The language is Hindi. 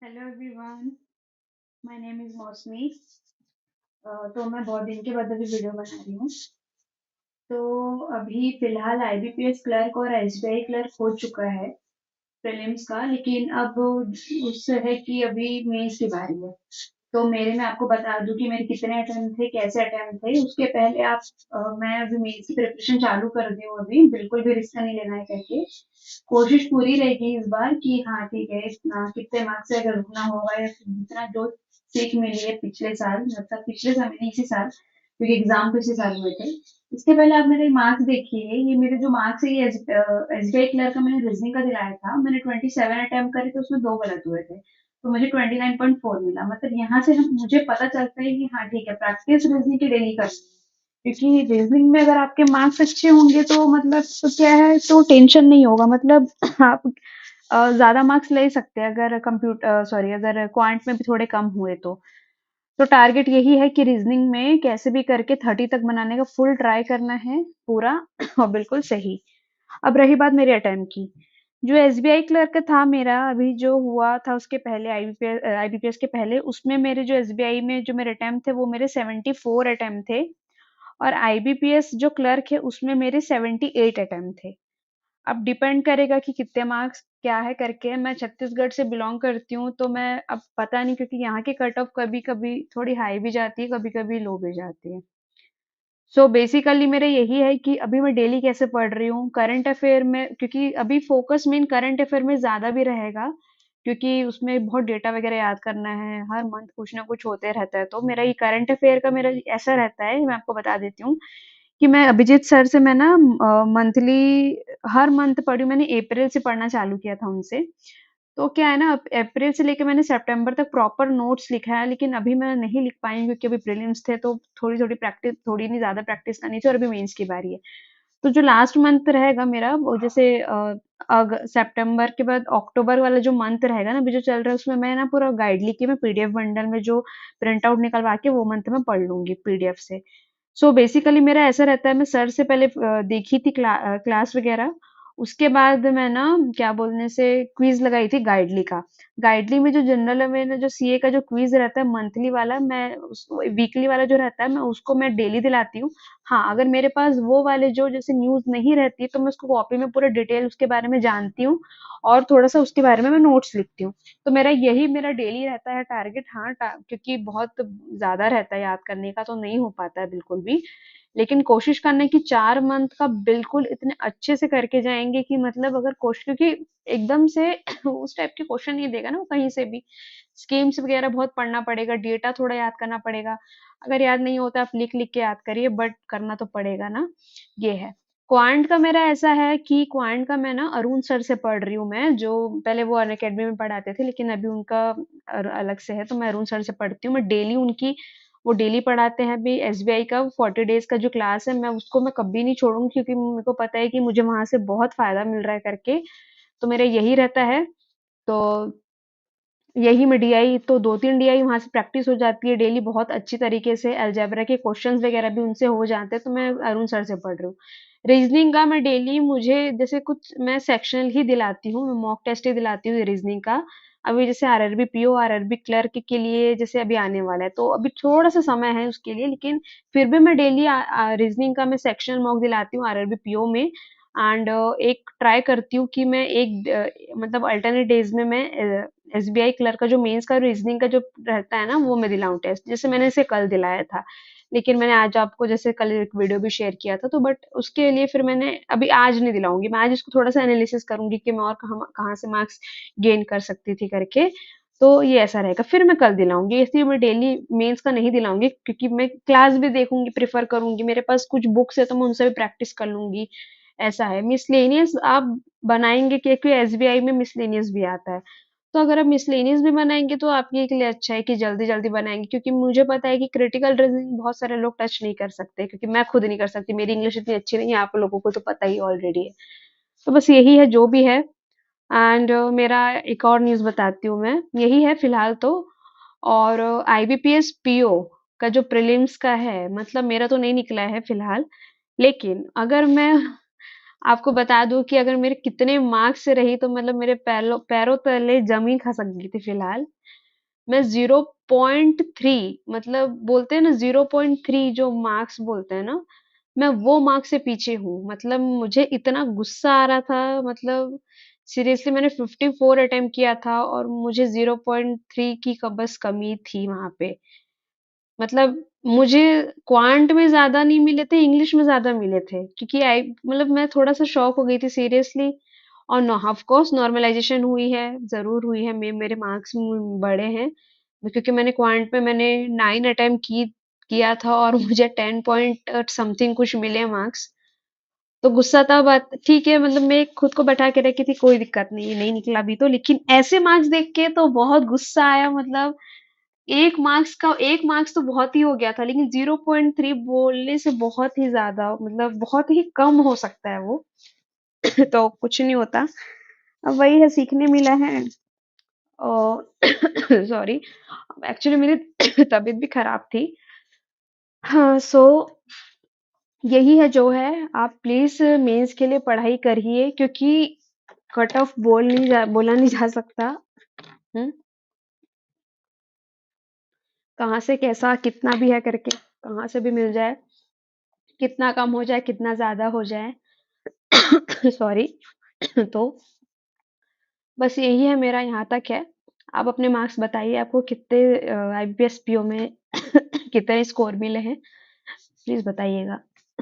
Hello everyone, my name is मौसमी। तो मैं बहुत दिन के बाद अभी वीडियो बना रही हूँ। तो अभी फिलहाल आईबीपीएस क्लर्क और एसबीआई क्लर्क हो चुका है प्रीलिम्स का, लेकिन अब उससे है कि अभी मेंस की बारी है। तो मैं आपको बता दूं कि मेरे कितने अटेम्प्ट थे, कैसे अटेम्प्ट थे। उसके पहले मैं अभी मेंस की प्रिपरेशन चालू कर दी हूँ, अभी बिल्कुल भी रिस्क नहीं लेना है करके। कोशिश पूरी रहेगी इस बार कि हाँ ठीक है, इतना कितने मार्क्स से अगर रुकना होगा या फिर जितना जो सीख मिली है पिछले साल, मतलब पिछले साल नहीं, इसी साल, क्योंकि एग्जाम तो इसी साल हुए थे। इसके पहले आप मेरे मार्क्स देखिए, ये मेरे जो मार्क्स है, ये एसबीआई क्लर्क का मैंने रीजनिंग का दिलाया था, मैंने 27 अटेम्प्ट करे थे, उसमें 2 गलत हुए थे, तो मुझे 29.4 मिला। मतलब यहाँ से मुझे पता चलता है कि हाँ ठीक है, प्रैक्टिस रीजनिंग की डेली करनी है। क्योंकि रीजनिंग में अगर आपके मार्क्स अच्छे होंगे तो मतलब तो क्या है, तो टेंशन नहीं होगा। मतलब आप ज्यादा मार्क्स ले सकते हैं अगर कंप्यूटर सॉरी अगर क्वांट में भी थोड़े कम हुए तो टारगेट यही है कि रीजनिंग में कैसे भी करके 30 तक बनाने का फुल ट्राई करना है पूरा और बिल्कुल सही। अब रही बात मेरे अटेम्प्ट की, जो एसबीआई क्लर्क था मेरा, अभी जो हुआ था उसके पहले, आईबीपीएस के पहले, उसमें मेरे जो एसबीआई में जो मेरे अटेम्प्ट थे वो मेरे 74 अटेम्प्ट थे। और आईबीपीएस जो क्लर्क है उसमें मेरे 78 अटेम्प्ट थे। अब डिपेंड करेगा कि कितने मार्क्स क्या है करके। मैं छत्तीसगढ़ से बिलोंग करती हूँ, तो मैं अब पता नहीं, क्योंकि यहाँ की कट ऑफ कभी कभी थोड़ी हाई भी जाती है, कभी कभी लो भी जाती है। सो बेसिकली मेरा यही है कि अभी मैं डेली कैसे पढ़ रही हूँ करंट अफेयर में, क्योंकि अभी फोकस मेन करंट अफेयर में ज्यादा भी रहेगा, क्योंकि उसमें बहुत डेटा वगैरह याद करना है, हर मंथ कुछ ना कुछ होते रहता है। तो मेरा ये करंट अफेयर का मेरा ऐसा रहता है, मैं आपको बता देती हूँ कि मैं अभिजीत सर से मैं ना मंथली हर मंथ पढ़ी हूँ। मैंने अप्रैल से पढ़ना चालू किया था उनसे। तो क्या है ना, अप्रैल से लेके मैंने सितंबर तक प्रॉपर नोट्स लिखा है, लेकिन अभी मैं नहीं लिख पाई क्योंकि अभी प्रीलिम्स थे, तो थोड़ी थोड़ी प्रैक्टिस, थोड़ी नहीं ज्यादा प्रैक्टिस करनी थी, और अभी मेंस की बारी है। तो जो लास्ट मंथ रहेगा मेरा, वो जैसे सितंबर के बाद अक्टूबर वाला जो मंथ रहेगा ना, अभी जो चल रहा है, उसमें मैं ना पूरा गाइड लिख के मैं पीडीएफ बंडल में जो प्रिंट आउट निकलवा के वो मंथ में पढ़ लूंगी पीडीएफ से। सो बेसिकली मेरा ऐसा रहता है, मैं सर से पहले देखी थी क्लास वगैरह। उसके बाद मैं ना, क्या बोलने से, क्विज लगाई थी गाइडली का। गाइडली में जो जनरल अवेयर जो सीए का जो क्विज रहता है मंथली वाला, मैं वीकली वाला जो रहता है, मैं उसको मैं डेली दिलाती हूँ। हाँ, अगर मेरे पास वो वाले जो जैसे न्यूज नहीं रहती है, तो मैं उसको कॉपी में पूरा डिटेल उसके बारे में जानती हूँ, और थोड़ा सा उसके बारे में मैं नोट्स लिखती हूँ। तो मेरा डेली रहता है टारगेट। हाँ, क्योंकि बहुत ज्यादा रहता है याद करने का, तो नहीं हो पाता है बिल्कुल भी। लेकिन कोशिश करने की 4 मंथ का बिल्कुल इतने अच्छे से करके जाएंगे कि मतलब अगर कोशिश, क्योंकि एकदम से उस टाइप के क्वेश्चन नहीं देगा ना वो कहीं से भी। स्कीम्स वगैरह बहुत पढ़ना पड़ेगा, डेटा थोड़ा याद करना पड़ेगा। अगर याद नहीं होता आप लिख लिख के याद करिए, बट करना तो पड़ेगा ना। ये है। क्वांट का मेरा ऐसा है कि क्वांट का मैं ना अरुण सर से पढ़ रही हूँ, मैं जो पहले वो अन अकेडमी में पढ़ाते थे, लेकिन अभी उनका अलग से है, तो मैं अरुण सर से पढ़ती हूँ। मैं डेली उनकी, वो डेली पढ़ाते हैं अभी एसबीआई का 40 डेज का जो क्लास है, मैं कभी नहीं छोड़ूंगी, क्योंकि मेरे को पता है कि मुझे वहां से बहुत फायदा मिल रहा है करके। तो मेरा यही रहता है। तो यही में डीआई, तो 2-3 डीआई वहां से प्रैक्टिस हो जाती है डेली बहुत अच्छी तरीके से। अलजेब्रा के क्वेश्चंस वगैरह भी उनसे हो जाते हैं, तो मैं अरुण सर से पढ़ रही हूँ। रीजनिंग का मैं डेली, मुझे जैसे कुछ मैं सेक्शनल ही दिलाती हूँ, मैं मॉक टेस्ट ही दिलाती हूँ रीजनिंग का। अभी जैसे आरआरबी पीओ, आरआरबी क्लर्क के लिए जैसे अभी आने वाला है, तो अभी थोड़ा सा समय है उसके लिए, लेकिन फिर भी मैं डेली रीजनिंग का मैं सेक्शनल मॉक दिलाती हूँ आरआरबी पीओ में। एंड एक ट्राई करती हूँ कि मैं मतलब अल्टरनेट डेज में मैं एसबीआई क्लर्क का जो मेंस का रीजनिंग का जो रहता है ना, वो मैं दिलाऊं टेस्ट, जैसे मैंने इसे कल दिलाया था। लेकिन मैंने आज आपको जैसे कल एक वीडियो भी शेयर किया था, तो बट उसके लिए फिर मैंने अभी आज नहीं दिलाऊंगी, मैं आज इसको थोड़ा सा एनालिसिस करूंगी कि मैं और कहाँ कहाँ से मार्क्स गेन कर सकती थी करके। तो ये ऐसा रहेगा, फिर मैं कल दिलाऊंगी, इसलिए मैं डेली मेंस का नहीं दिलाऊंगी, क्योंकि मैं क्लास भी देखूंगी, प्रेफर करूंगी, मेरे पास कुछ बुक्स है तो मैं उनसे भी प्रैक्टिस कर लूंगी। ऐसा है। मिसलेनियस आप बनाएंगे, क्योंकि एसबीआई में मिसलेनियस भी आता है। तो अगर आप मिसलेनियस भी बनाएंगे तो आपके के लिए अच्छा है कि जल्दी जल्दी बनाएंगे, क्योंकि मुझे पता है कि क्रिटिकल रीजनिंग बहुत सारे लोग टच नहीं कर सकते, क्योंकि मैं खुद नहीं कर सकती, मेरी इंग्लिश इतनी अच्छी नहीं है, आप लोगों को तो पता ही ऑलरेडी है। तो बस यही है जो भी है। एंड मेरा एक और न्यूज़ बताती हूँ मैं, यही है फिलहाल तो। और आईबीपीएस पीओ का जो प्रीलिम्स का है, मतलब मेरा तो नहीं निकला है फिलहाल, लेकिन अगर मैं आपको बता दूं कि अगर मेरे कितने मार्क्स से रही तो मतलब मेरे पैरों पैरों तले जमीन खसक गई थी फिलहाल। मैं 0.3, मतलब बोलते हैं ना 0.3 जो मार्क्स बोलते हैं ना, मैं वो मार्क्स से पीछे हूँ। मतलब मुझे इतना गुस्सा आ रहा था, मतलब सीरियसली मैंने 54 अटेम्प्ट किया था और मुझे 0.3 की बस कमी थी वहां पे। मतलब मुझे क्वांट में ज्यादा नहीं मिले थे, इंग्लिश में ज्यादा मिले थे, क्योंकि आई मतलब मैं थोड़ा सा शॉक हो गई थी सीरियसली। और नो ऑफ कोर्स नॉर्मलाइजेशन हुई है, जरूर हुई है, मेरे मार्क्स बढ़े हैं, क्योंकि मैंने क्वांट में मैंने 9 अटेम्प्ट किया था और मुझे 10 पॉइंट समथिंग कुछ मिले मार्क्स। तो गुस्सा था, बात ठीक है, मतलब मैं खुद को बैठा के रखी थी, कोई दिक्कत नहीं, नहीं निकला भी तो, लेकिन ऐसे मार्क्स देख के तो बहुत गुस्सा आया। मतलब एक मार्क्स तो बहुत ही हो गया था, लेकिन 0.3 बोलने से बहुत ही ज्यादा, मतलब बहुत ही कम हो सकता है वो। तो कुछ नहीं होता, अब वही है, सीखने मिला है। और सॉरी, एक्चुअली मेरी तबीयत भी खराब थी। हाँ, सो यही है जो है। आप प्लीज मेंस के लिए पढ़ाई करिए, क्योंकि कट ऑफ बोला नहीं जा सकता। हम्म, कहाँ से कैसा कितना भी है करके, कहाँ से भी मिल जाए, कितना कम हो जाए कितना ज्यादा हो जाए। सॉरी। तो बस यही है, मेरा यहाँ तक है। आप अपने मार्क्स बताइए, आपको कितने आईबीपीएस पीओ में कितने स्कोर मिले हैं, प्लीज बताइएगा।